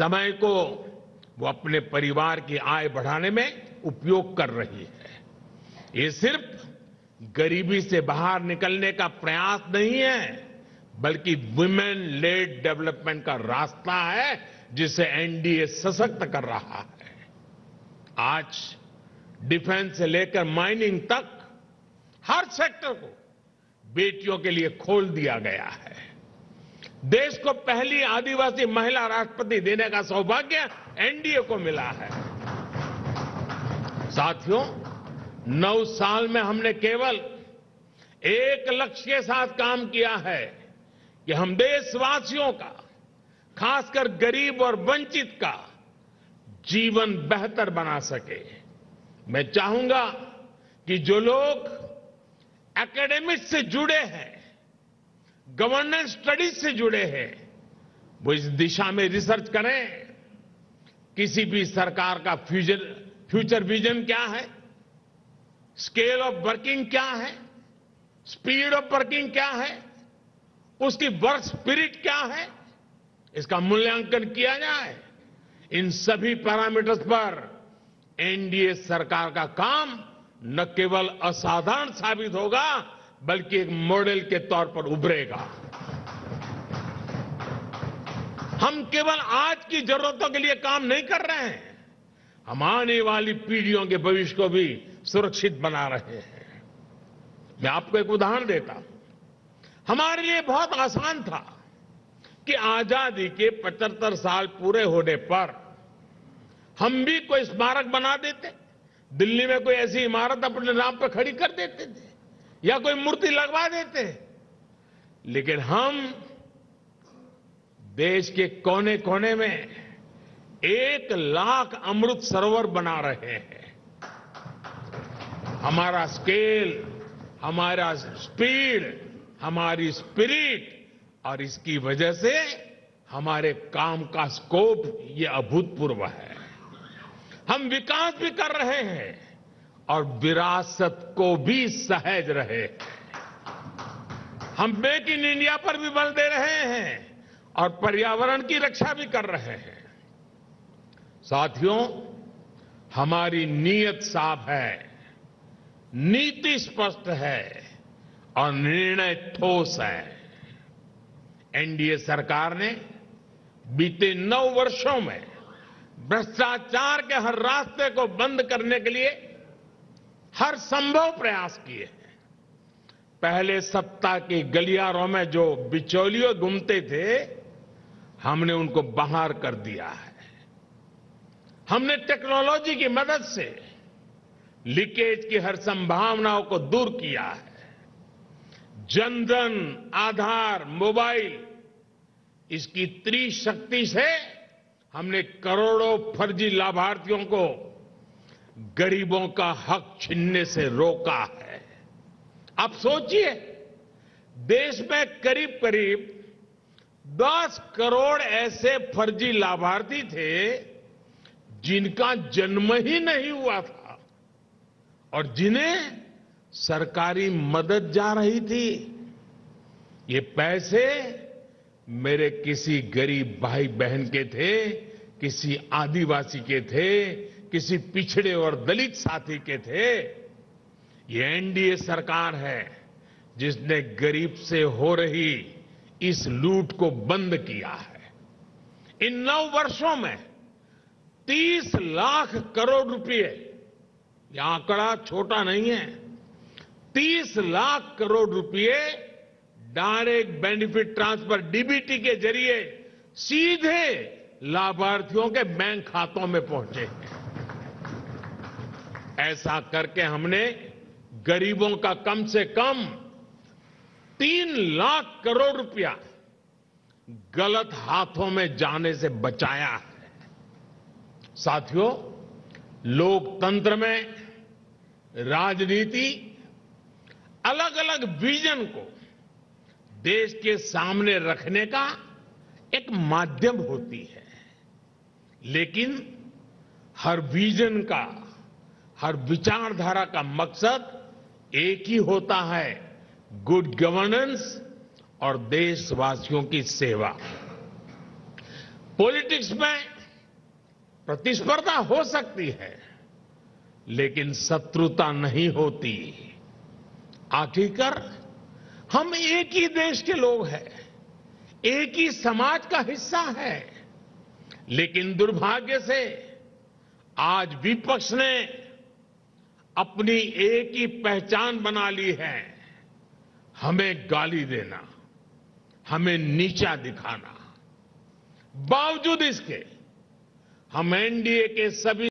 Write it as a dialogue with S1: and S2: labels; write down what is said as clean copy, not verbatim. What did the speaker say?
S1: समय को वो अपने परिवार की आय बढ़ाने में उपयोग कर रही है। ये सिर्फ गरीबी से बाहर निकलने का प्रयास नहीं है, बल्कि वुमेन लेड डेवलपमेंट का रास्ता है जिसे एनडीए सशक्त कर रहा है। आज डिफेंस से लेकर माइनिंग तक हर सेक्टर को बेटियों के लिए खोल दिया गया है। देश को पहली आदिवासी महिला राष्ट्रपति देने का सौभाग्य एनडीए को मिला है। साथियों, 9 साल में हमने केवल एक लक्ष्य के साथ काम किया है कि हम देशवासियों का, खासकर गरीब और वंचित का जीवन बेहतर बना सके। मैं चाहूंगा कि जो लोग एकेडमिक्स से जुड़े हैं, गवर्नेंस स्टडीज से जुड़े हैं, वो इस दिशा में रिसर्च करें। किसी भी सरकार का फ्यूचर विजन क्या है, स्केल ऑफ वर्किंग क्या है, स्पीड ऑफ वर्किंग क्या है, उसकी वर्क स्पिरिट क्या है, इसका मूल्यांकन किया जाए। इन सभी पैरामीटर्स पर एनडीए सरकार का काम न केवल असाधारण साबित होगा, बल्कि एक मॉडल के तौर पर उभरेगा। हम केवल आज की जरूरतों के लिए काम नहीं कर रहे हैं, हम आने वाली पीढ़ियों के भविष्य को भी सुरक्षित बना रहे हैं। मैं आपको एक उदाहरण देता हूं। हमारे लिए बहुत आसान था कि आजादी के 75 साल पूरे होने पर हम भी कोई स्मारक बना देते, दिल्ली में कोई ऐसी इमारत अपने नाम पर खड़ी कर देते थे या कोई मूर्ति लगवा देते। लेकिन हम देश के कोने कोने में 1 लाख अमृत सरोवर बना रहे हैं। हमारा स्केल, हमारा स्पीड, हमारी स्पिरिट और इसकी वजह से हमारे काम का स्कोप ये अभूतपूर्व है। हम विकास भी कर रहे हैं और विरासत को भी सहेज रहे हैं। हम मेक इन इंडिया पर भी बल दे रहे हैं और पर्यावरण की रक्षा भी कर रहे हैं। साथियों, हमारी नीयत साफ है, नीति स्पष्ट है और निर्णय ठोस है। एनडीए सरकार ने बीते 9 वर्षों में भ्रष्टाचार के हर रास्ते को बंद करने के लिए हर संभव प्रयास किए हैं। पहले सत्ता के गलियारों में जो बिचौलिए घूमते थे, हमने उनको बाहर कर दिया है। हमने टेक्नोलॉजी की मदद से लीकेज की हर संभावनाओं को दूर किया है। जनधन, आधार, मोबाइल, इसकी त्रिशक्ति से हमने करोड़ों फर्जी लाभार्थियों को गरीबों का हक छीनने से रोका है। आप सोचिए, देश में करीब करीब 10 करोड़ ऐसे फर्जी लाभार्थी थे जिनका जन्म ही नहीं हुआ था और जिन्हें सरकारी मदद जा रही थी। ये पैसे मेरे किसी गरीब भाई बहन के थे, किसी आदिवासी के थे, किसी पिछड़े और दलित साथी के थे। ये एनडीए सरकार है जिसने गरीब से हो रही इस लूट को बंद किया है। इन 9 वर्षों में 30 लाख करोड़ रुपए, यह आंकड़ा छोटा नहीं है, 30 लाख करोड़ रुपए डायरेक्ट बेनिफिट ट्रांसफर डीबीटी के जरिए सीधे लाभार्थियों के बैंक खातों में पहुंचे हैं। ऐसा करके हमने गरीबों का कम से कम 3 लाख करोड़ रुपया गलत हाथों में जाने से बचाया है। साथियों, लोकतंत्र में राजनीति अलग अलग विजन को देश के सामने रखने का एक माध्यम होती है, लेकिन हर विजन का, हर विचारधारा का मकसद एक ही होता है, गुड गवर्नेंस और देशवासियों की सेवा। पॉलिटिक्स में प्रतिस्पर्धा हो सकती है, लेकिन शत्रुता नहीं होती। आखिरकार हम एक ही देश के लोग हैं, एक ही समाज का हिस्सा है। लेकिन दुर्भाग्य से आज विपक्ष ने अपनी एक ही पहचान बना ली है, हमें गाली देना, हमें नीचा दिखाना। बावजूद इसके हम एनडीए के सभी